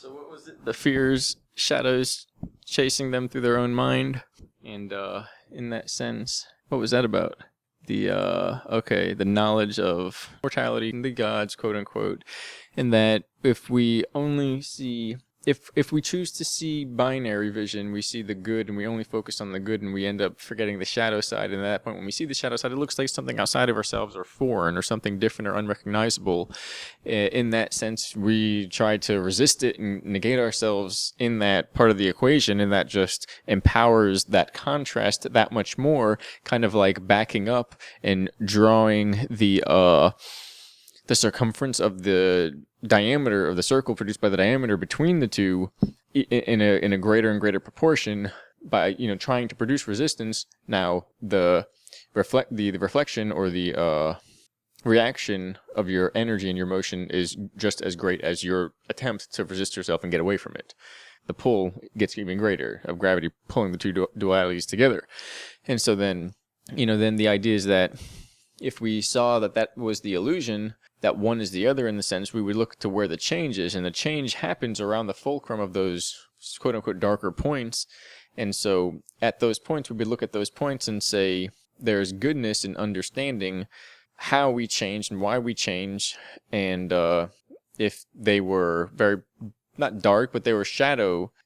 So what was it? The fears, shadows chasing them through their own mind. And in that sense, what was that about? The knowledge of mortality and the gods, quote unquote, and that if we only see, if we choose to see binary vision, we see the good and we only focus on the good and we end up forgetting the shadow side. And at that point, when we see the shadow side, it looks like something outside of ourselves or foreign or something different or unrecognizable. In that sense, we try to resist it and negate ourselves in that part of the equation, and that just empowers that contrast that much more, kind of like backing up and drawing the circumference of the diameter of the circle produced by the diameter between the two in a greater and greater proportion by trying to produce resistance. Now the reflection or the reaction of your energy and your motion is just as great as your attempt to resist yourself and get away from it. The pull gets even greater of gravity pulling the two dualities together. And so then the idea is that if we saw that was the illusion, that one is the other in the sense, we would look to where the change is, and the change happens around the fulcrum of those quote-unquote darker points. And so at those points, we would look at those points and say there's goodness in understanding how we change and why we change, and if they were very, not dark, but they were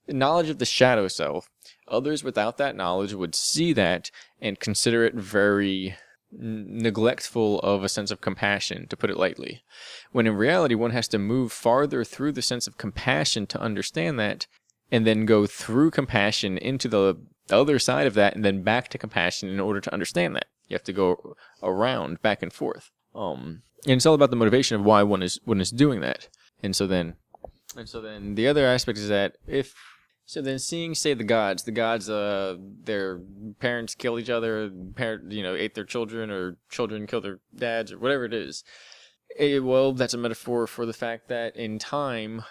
knowledge of the shadow self. Others without that knowledge would see that and consider it very neglectful of a sense of compassion, to put it lightly, when in reality one has to move farther through the sense of compassion to understand that, and then go through compassion into the other side of that, and then back to compassion in order to understand that. You have to go around, back and forth, and it's all about the motivation of why one is doing that. And so then the other aspect is that seeing, say, the gods, their parents kill each other, ate their children, or children kill their dads, or whatever it is. Well, that's a metaphor for the fact that in time,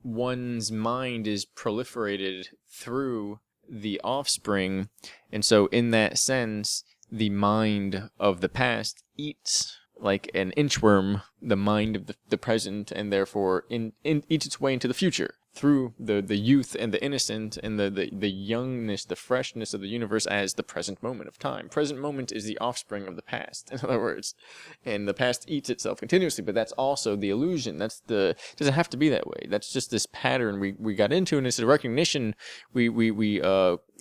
one's mind is proliferated through the offspring, and so in that sense, the mind of the past eats, like an inchworm, the mind of the present, and therefore eats its way into the future through the youth and the innocent and the youngness, the freshness of the universe as the present moment of time. Present moment is the offspring of the past, in other words. And the past eats itself continuously, but that's also the illusion. It doesn't have to be that way. That's just this pattern we got into, and it's a recognition we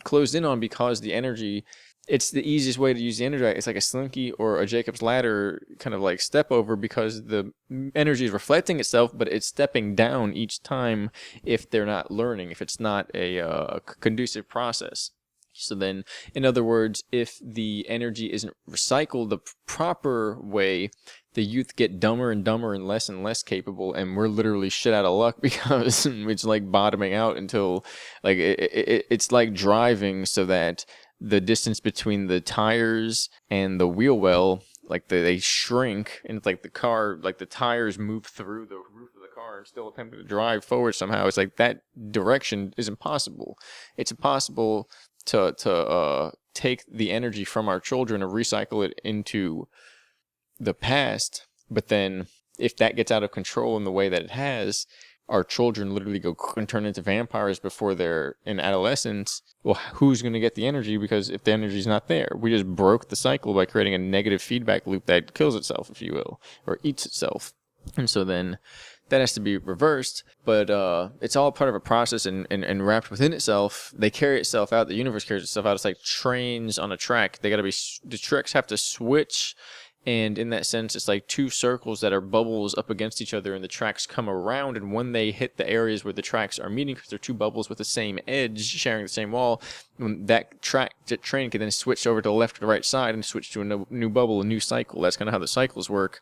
closed in on because the energy. It's the easiest way to use the energy. It's like a slinky or a Jacob's ladder kind of like step over, because the energy is reflecting itself, but it's stepping down each time if they're not learning, if it's not a conducive process. So then, in other words, if the energy isn't recycled the proper way, the youth get dumber and dumber and less capable, and we're literally shit out of luck because it's like bottoming out until, like, it's like driving so that the distance between the tires and the wheel well, like they shrink, and it's like the car, like the tires move through the roof of the car and still attempting to drive forward somehow. It's like that direction is impossible. It's impossible to take the energy from our children and recycle it into the past. But then if that gets out of control in the way that it has, our children literally go and turn into vampires before they're in adolescence. Well, who's going to get the energy? Because if the energy's not there, we just broke the cycle by creating a negative feedback loop that kills itself, if you will, or eats itself. And so then that has to be reversed, but it's all part of a process and wrapped within itself. They carry itself out. The universe carries itself out. It's like trains on a track. The tracks have to switch. And in that sense, it's like two circles that are bubbles up against each other, and the tracks come around, and when they hit the areas where the tracks are meeting, because they're two bubbles with the same edge sharing the same wall, that train can then switch over to the left or the right side and switch to a new bubble, a new cycle. That's kind of how the cycles work.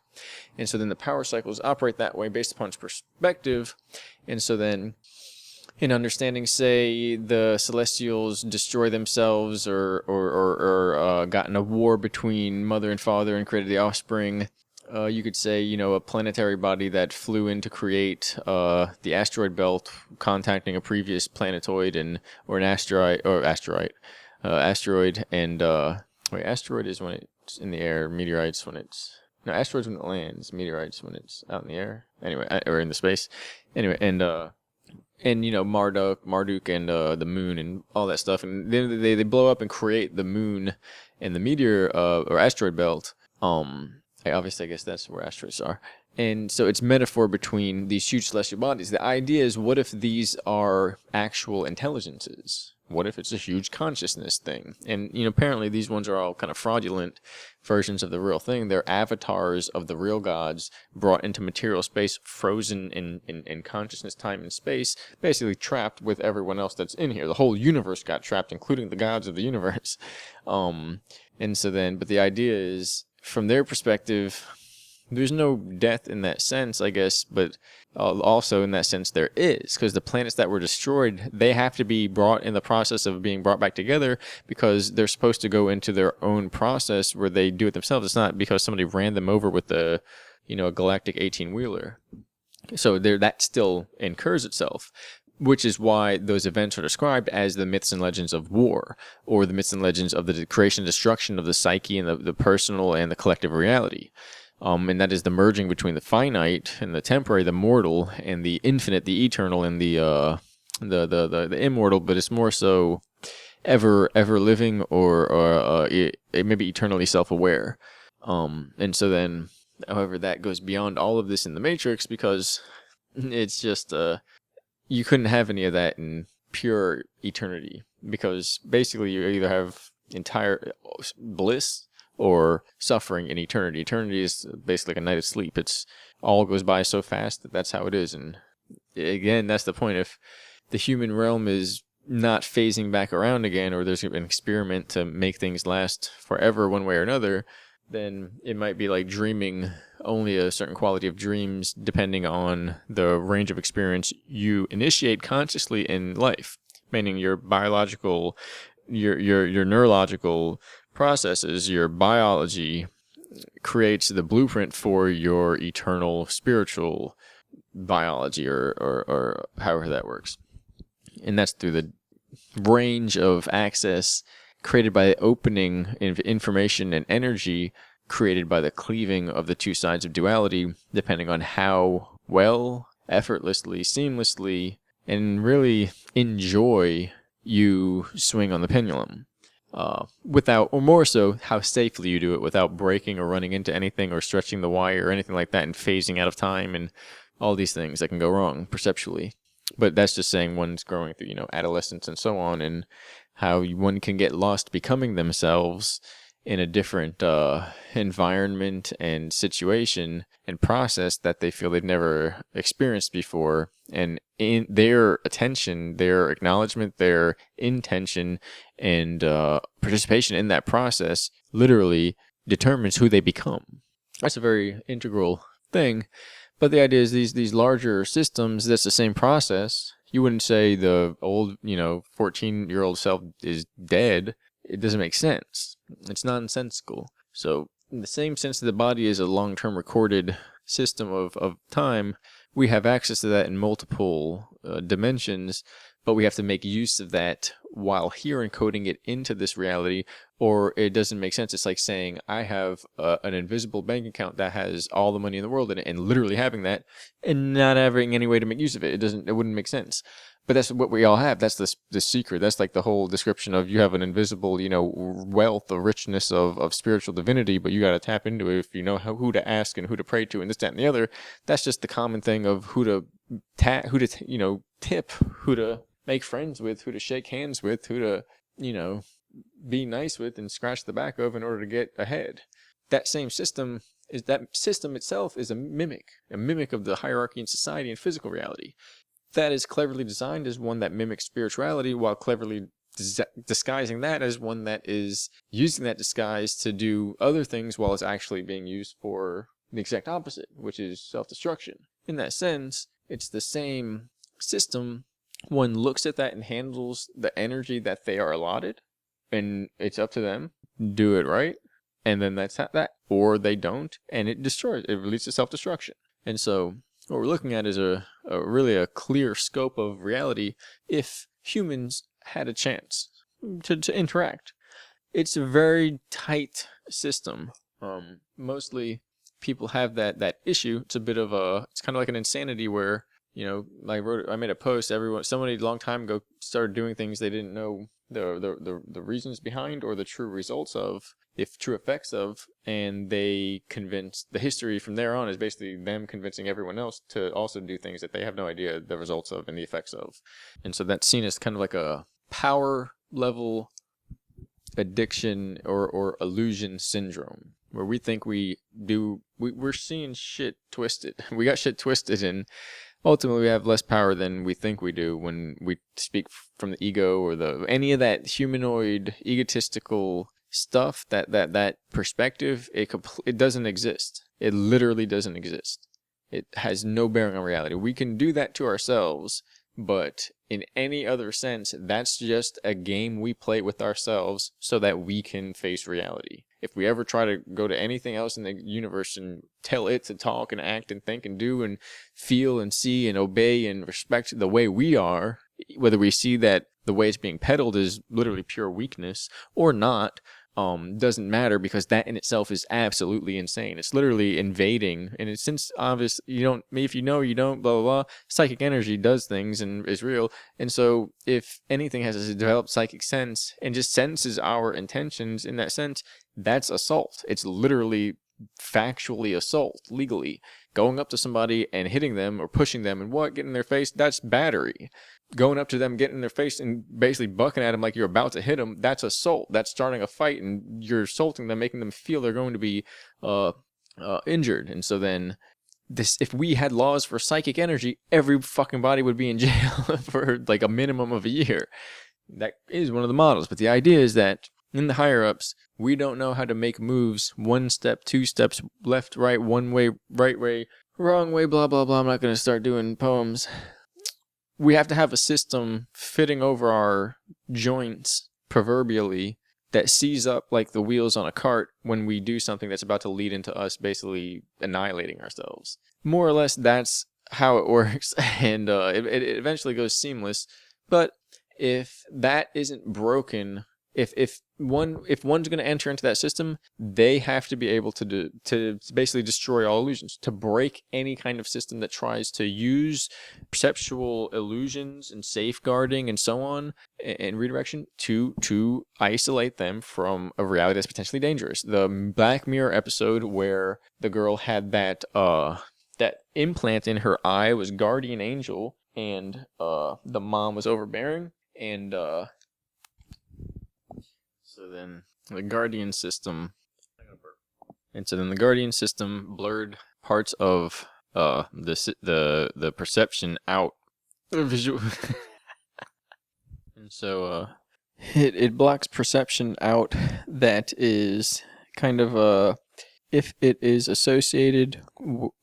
And so then the power cycles operate that way based upon its perspective. And so then, in understanding, say, the Celestials destroy themselves or got in a war between mother and father and created the offspring, you could say, a planetary body that flew in to create the asteroid belt, contacting a previous planetoid or an asteroid, asteroid is when it's in the air, meteorites when it's No, asteroids when it lands, meteorites when it's out in the air. Anyway, or in the space. Anyway, and you know Marduk, and the moon and all that stuff, and then they blow up and create the moon and the meteor or asteroid belt. Obviously, I guess that's where asteroids are. And so it's metaphor between these huge celestial bodies. The idea is, what if these are actual intelligences? What if it's a huge consciousness thing? And, you know, apparently these ones are all kind of fraudulent versions of the real thing. They're avatars of the real gods brought into material space, frozen in consciousness, time, and space, basically trapped with everyone else that's in here. The whole universe got trapped, including the gods of the universe. And so then, but the idea is, from their perspective, there's no death in that sense, I guess, but also in that sense there is, because the planets that were destroyed, they have to be brought in the process of being brought back together, because they're supposed to go into their own process where they do it themselves. It's not because somebody ran them over with a galactic 18-wheeler. So that still incurs itself, which is why those events are described as the myths and legends of war, or the myths and legends of the creation and destruction of the psyche and the personal and the collective reality. And that is the merging between the finite and the temporary, the mortal, and the infinite, the eternal, and the immortal. But it's more so ever living, or maybe eternally self-aware. And so then, however, that goes beyond all of this in the Matrix, because it's just you couldn't have any of that in pure eternity, because basically you either have entire bliss or suffering in eternity. Eternity is basically like a night of sleep. It's all goes by so fast that's how it is. And again, that's the point. If the human realm is not phasing back around again, or there's an experiment to make things last forever one way or another, then it might be like dreaming only a certain quality of dreams depending on the range of experience you initiate consciously in life, meaning your biological, your neurological processes, your biology creates the blueprint for your eternal spiritual biology, or however that works. And that's through the range of access created by the opening of information and energy created by the cleaving of the two sides of duality, depending on how well, effortlessly, seamlessly, and really enjoy you swing on the pendulum. Without, or more so, how safely you do it without breaking or running into anything or stretching the wire or anything like that and phasing out of time and all these things that can go wrong perceptually. But that's just saying one's growing through, adolescence and so on, and how one can get lost becoming themselves in a different environment and situation and process that they feel they've never experienced before. And in their attention, their acknowledgement, their intention, and participation in that process literally determines who they become. That's a very integral thing. But the idea is these larger systems, that's the same process. You wouldn't say the old, 14-year-old self is dead. It doesn't make sense. It's nonsensical. So in the same sense that the body is a long-term recorded system of time, we have access to that in multiple dimensions, but we have to make use of that while here encoding it into this reality, or it doesn't make sense. It's like saying I have an invisible bank account that has all the money in the world in it, and literally having that and not having any way to make use of it. It wouldn't make sense. But that's what we all have. That's the secret. That's like the whole description of you have an invisible, wealth, or richness of spiritual divinity, but you got to tap into it if you know who to ask and who to pray to and this, that, and the other. That's just the common thing of who to tip, who to make friends with, who to shake hands with, who to, be nice with and scratch the back of in order to get ahead. That system itself is a mimic of the hierarchy in society and physical reality. That is cleverly designed as one that mimics spirituality, while cleverly disguising that as one that is using that disguise to do other things while it's actually being used for the exact opposite, which is self-destruction. In that sense, it's the same system. One looks at that and handles the energy that they are allotted, and it's up to them. Do it right, and then that's that. Or they don't, and it destroys. It leads to self-destruction. And so what we're looking at is really a clear scope of reality if humans had a chance to interact. It's a very tight system, mostly people have that issue. It's kind of like an insanity where, I made a post. Somebody a long time ago started doing things they didn't know the reasons behind or the true results of, if true effects of, and they convinced the history from there on is basically them convincing everyone else to also do things that they have no idea the results of and the effects of. And so that's seen as kind of like a power level addiction or illusion syndrome, where we think we're seeing shit twisted. We got shit twisted, and ultimately we have less power than we think we do when we speak from the ego or any of that humanoid egotistical stuff. That perspective, it doesn't exist. It literally doesn't exist. It has no bearing on reality. We can do that to ourselves, but in any other sense, that's just a game we play with ourselves so that we can face reality. If we ever try to go to anything else in the universe and tell it to talk and act and think and do and feel and see and obey and respect the way we are, whether we see that the way it's being peddled is literally pure weakness or not, doesn't matter, because that in itself is absolutely insane. It's literally invading, and it's, since obvious, if you know, you don't, blah, blah, blah. Psychic energy does things and is real. And so if anything has a developed psychic sense and just senses our intentions in that sense, that's assault. It's literally factually assault legally. Going up to somebody and hitting them or pushing them and getting in their face, that's battery. Going up to them, getting in their face and basically bucking at them like you're about to hit them, that's assault. That's starting a fight, and you're assaulting them, making them feel they're going to be injured. And so then if we had laws for psychic energy, every fucking body would be in jail for like a minimum of a year. That is one of the models. But the idea is that in the higher ups, we don't know how to make moves 1 step, 2 steps, left, right, 1 way, right way, wrong way, blah, blah, blah. I'm not going to start doing poems. We have to have a system fitting over our joints, proverbially, that sees up like the wheels on a cart when we do something that's about to lead into us basically annihilating ourselves. More or less, that's how it works, and it eventually goes seamless. But if that isn't broken, if one's going to enter into that system, they have to be able to basically destroy all illusions, to break any kind of system that tries to use perceptual illusions and safeguarding and so on and redirection to isolate them from a reality that's potentially dangerous. The Black Mirror episode where the girl had that implant in her eye was guardian angel, and the mom was overbearing, and so then the Guardian system blurred parts of the perception out, visual, and so it blocks perception out that is kind of if it is associated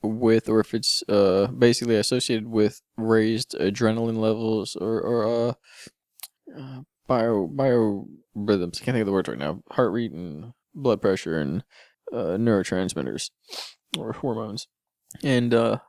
with, or if it's basically associated with raised adrenaline levels or biorhythms. I can't think of the words right now. Heart rate and blood pressure and neurotransmitters or hormones. And the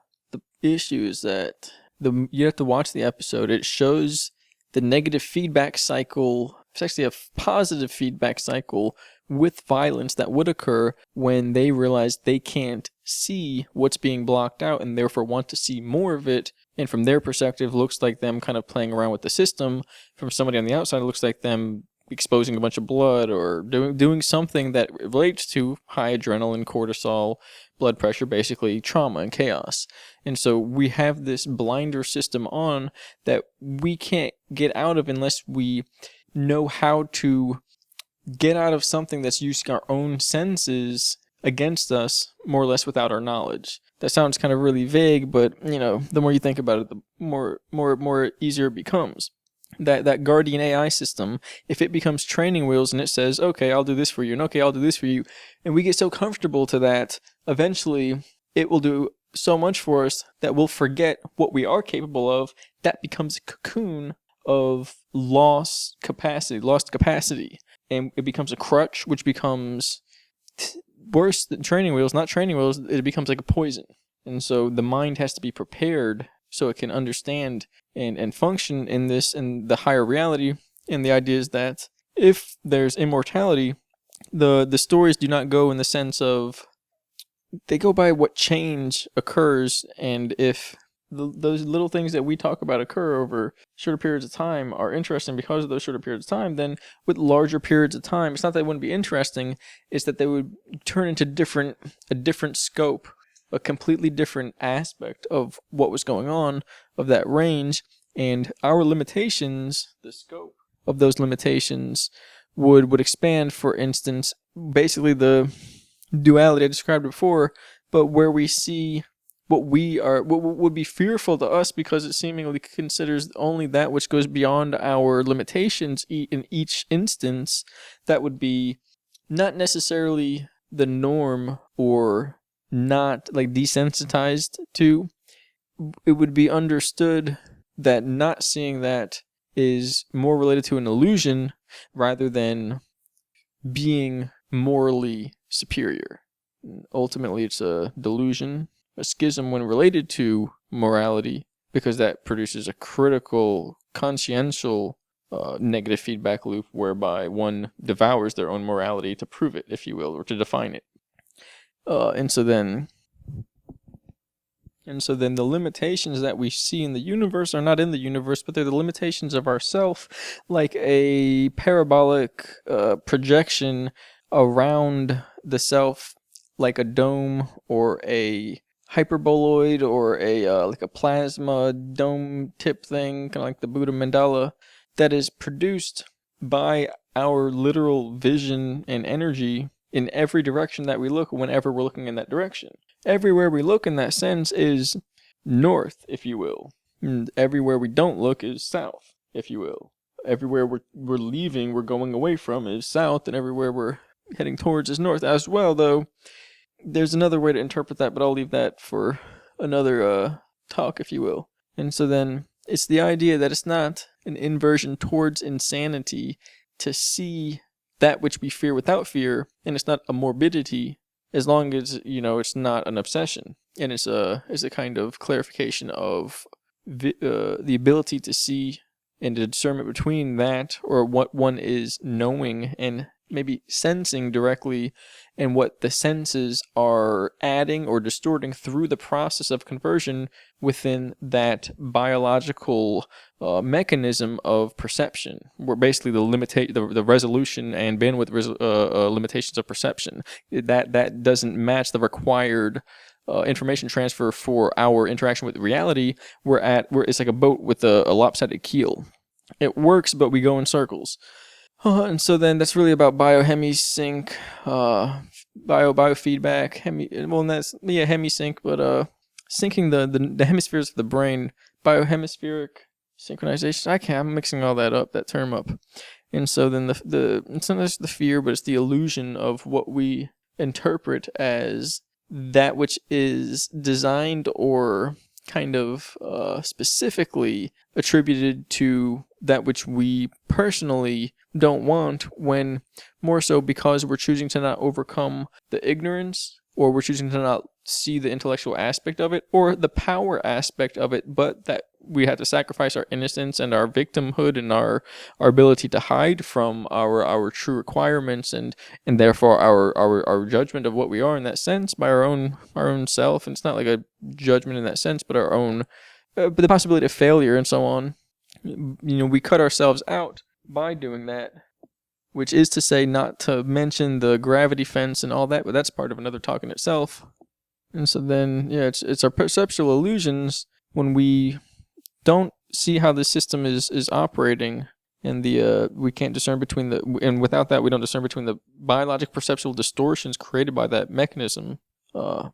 issue is that you have to watch the episode. It shows the negative feedback cycle. It's actually a positive feedback cycle with violence that would occur when they realize they can't see what's being blocked out and therefore want to see more of it. And from their perspective, looks like them kind of playing around with the system. From somebody on the outside, it looks like them exposing a bunch of blood or doing something that relates to high adrenaline, cortisol, blood pressure, basically trauma and chaos. And so we have this blinder system on that we can't get out of unless we know how to get out of something that's using our own senses against us, more or less without our knowledge. That sounds kind of really vague, but the more you think about it, the more easier it becomes. That guardian AI system, if it becomes training wheels and it says, okay, I'll do this for you, and okay, I'll do this for you, and we get so comfortable to that, eventually it will do so much for us that we'll forget what we are capable of. That becomes a cocoon of lost capacity, and it becomes a crutch, which becomes worse than training wheels. Not training wheels, it becomes like a poison. And so the mind has to be prepared so it can understand and function in the higher reality. And the idea is that if there's immortality, the stories do not go in the sense of they go by what change occurs, and if those little things that we talk about occur over shorter periods of time are interesting because of those shorter periods of time, then with larger periods of time, it's not that they wouldn't be interesting, it's that they would turn into a different scope, a completely different aspect of what was going on of that range, and our limitations, the scope of those limitations would expand. For instance, basically the duality I described before, but where we see what would be fearful to us because it seemingly considers only that which goes beyond our limitations in each instance, that would be not necessarily the norm or not like desensitized to. It would be understood that not seeing that is more related to an illusion rather than being morally superior. Ultimately, it's a delusion, a schism when related to morality, because that produces a critical, consciential negative feedback loop whereby one devours their own morality to prove it, if you will, or to define it. And so then the limitations that we see in the universe are not in the universe, but they're the limitations of ourself, like a parabolic projection around the self, like a dome or a hyperboloid or a like a plasma dome tip thing, kind of like the Buddha mandala, that is produced by our literal vision and energy in every direction that we look whenever we're looking in that direction. Everywhere we look in that sense is north, if you will. And everywhere we don't look is south, if you will. Everywhere we're leaving, we're going away from is south, and everywhere we're heading towards is north as well, though there's another way to interpret that, but I'll leave that for another talk, if you will. And so then it's the idea that it's not an inversion towards insanity to see that which we fear without fear, and it's not a morbidity as long as, it's not an obsession. And it's a kind of clarification of the ability to see and the discernment between that, or what one is knowing and maybe sensing directly, and what the senses are adding or distorting through the process of conversion within that biological mechanism of perception, where basically the resolution and bandwidth limitations of perception that doesn't match the required information transfer for our interaction with reality. Where it's like a boat with a lopsided keel. It works, but we go in circles. And so then that's really about biohemisync, biofeedback, hemisync, but syncing the hemispheres of the brain, biohemispheric synchronization. I'm mixing all that term up. And so then it's not just the fear, but it's the illusion of what we interpret as that which is designed or kind of specifically attributed to that which we personally don't want, when more so because we're choosing to not overcome the ignorance, or we're choosing to not see the intellectual aspect of it or the power aspect of it, but that we have to sacrifice our innocence and our victimhood and our ability to hide from our true requirements, and therefore our judgment of what we are in that sense by our own self. And it's not like a judgment in that sense, but our own but the possibility of failure and so on. We cut ourselves out by doing that, which is to say, not to mention the gravity fence and all that, but that's part of another talk in itself. And so then, it's our perceptual illusions when we don't see how the system is operating, and we can't discern between and without that, we don't discern between the biologic perceptual distortions created by that mechanism. And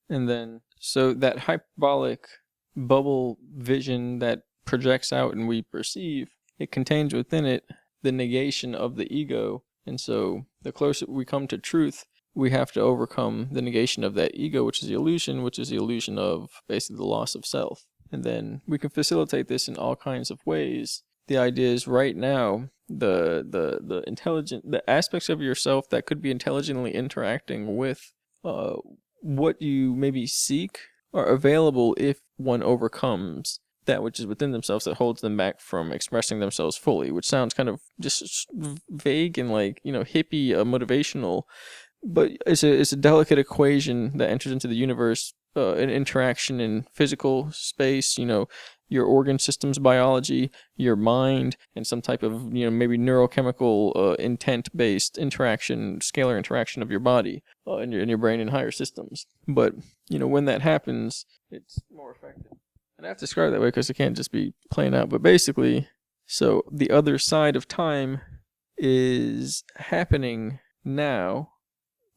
then, so that hyperbolic bubble vision that projects out and we perceive, it contains within it the negation of the ego. And so the closer we come to truth, we have to overcome the negation of that ego, which is the illusion of basically the loss of self. And then we can facilitate this in all kinds of ways. The idea is, right now, the aspects of yourself that could be intelligently interacting with what you maybe seek are available if one overcomes that which is within themselves that holds them back from expressing themselves fully, which sounds kind of just vague and hippie, motivational. but it's a delicate equation that enters into the universe, an interaction in physical space, your organ systems biology, your mind, and some type of, maybe neurochemical intent-based interaction, scalar interaction of your body, in your brain and higher systems. But, when that happens, it's more effective. And I have to describe it that way because it can't just be playing out. But basically, so the other side of time is happening now.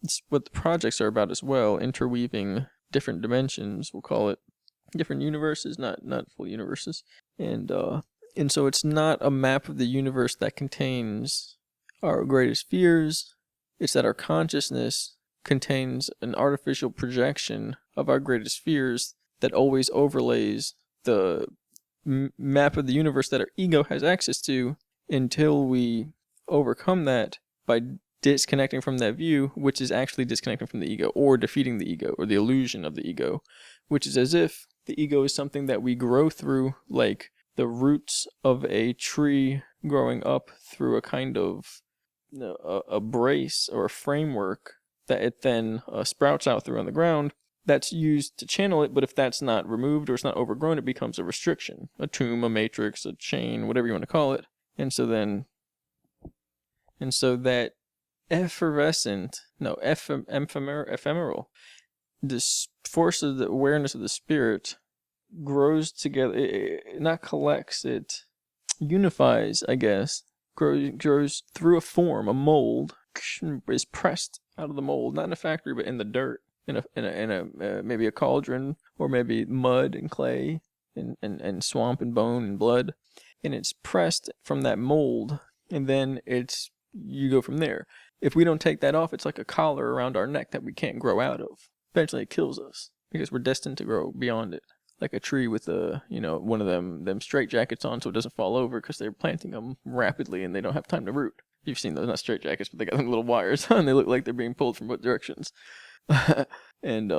It's what the projects are about as well, interweaving different dimensions, we'll call it, different universes, not full universes. And so it's not a map of the universe that contains our greatest fears. It's that our consciousness contains an artificial projection of our greatest fears that always overlays the map of the universe that our ego has access to, until we overcome that by disconnecting from that view, which is actually disconnecting from the ego, or defeating the ego, or the illusion of the ego, which is as if the ego is something that we grow through, like the roots of a tree growing up through a kind of a brace or a framework that it then sprouts out through on the ground. That's used to channel it, but if that's not removed or it's not overgrown, it becomes a restriction, a tomb, a matrix, a chain, whatever you want to call it. And so that ephemeral, this force of the awareness of the spirit grows together. It not collects, it unifies, I guess. Grows through a form, a mold, is pressed out of the mold, not in a factory, but in the dirt. In a maybe a cauldron, or maybe mud and clay and swamp and bone and blood, and it's pressed from that mold, and then you go from there. If we don't take that off, it's like a collar around our neck that we can't grow out of. Eventually it kills us because we're destined to grow beyond it, like a tree with one of them straight jackets on so it doesn't fall over because they're planting them rapidly and they don't have time to root. You've seen those, not straight jackets, but they got them little wires on. They look like they're being pulled from what directions. And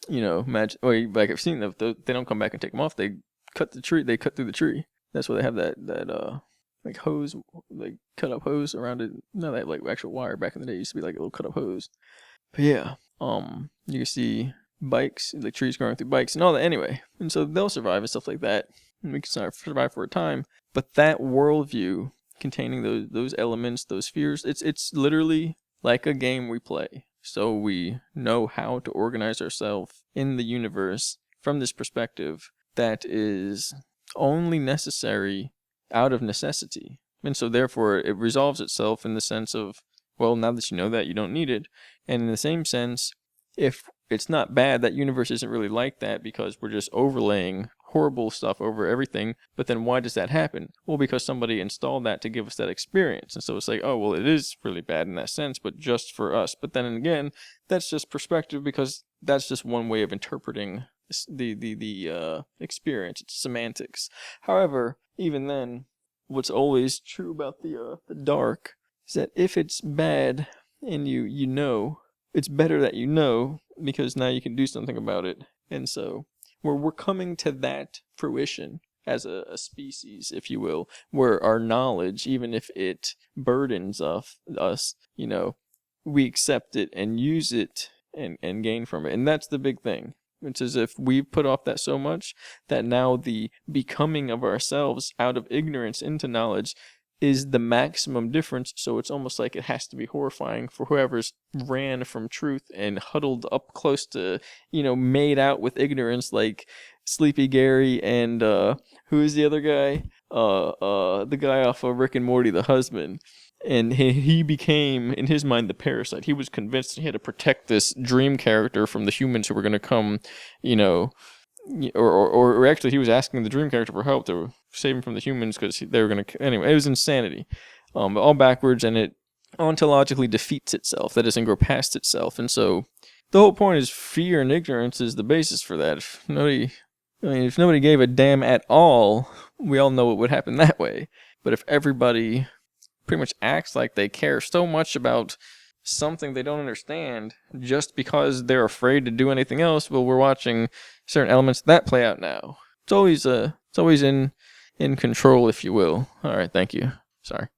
imagine, like I've seen them, they don't come back and take them off. They cut through the tree. That's why they have that like hose, like cut up hose around it. Not that like actual wire. Back in the day, it used to be like a little cut up hose. But yeah, you can see bikes, like trees growing through bikes and all that. Anyway, and so they'll survive and stuff like that. And we can survive for a time. But that worldview containing those elements, those fears, it's literally like a game we play. So we know how to organize ourselves in the universe from this perspective that is only necessary out of necessity. And so therefore it resolves itself in the sense of, well, now that you know that, you don't need it. And in the same sense, if it's not bad, that universe isn't really like that because we're just overlaying horrible stuff over everything. But then why does that happen? Well, because somebody installed that to give us that experience. And so it's like, oh, well, it is really bad in that sense, but just for us. But then again, that's just perspective, because that's just one way of interpreting the experience. It's semantics. However, even then, what's always true about the dark is that if it's bad and you know, it's better that you know, because now you can do something about it. And so we're coming to that fruition as a species, if you will, where our knowledge, even if it burdens us, we accept it and use it and gain from it. And that's the big thing. It's as if we've put off that so much that now the becoming of ourselves out of ignorance into knowledge is the maximum difference. So it's almost like it has to be horrifying for whoever's ran from truth and huddled up close to, made out with ignorance, like Sleepy Gary and who is the other guy? The guy off of Rick and Morty, the husband. And he became, in his mind, the parasite. He was convinced he had to protect this dream character from the humans who were going to come, or actually he was asking the dream character for help to save him from the humans because they were going to, anyway, it was insanity. All backwards, and it ontologically defeats itself. That doesn't grow past itself. And so the whole point is fear and ignorance is the basis for that. If nobody gave a damn at all, we all know what would happen that way. But if everybody pretty much acts like they care so much about something they don't understand just because they're afraid to do anything else, well, we're watching certain elements of that play out now. It's always in control, if you will. All right, thank you. Sorry.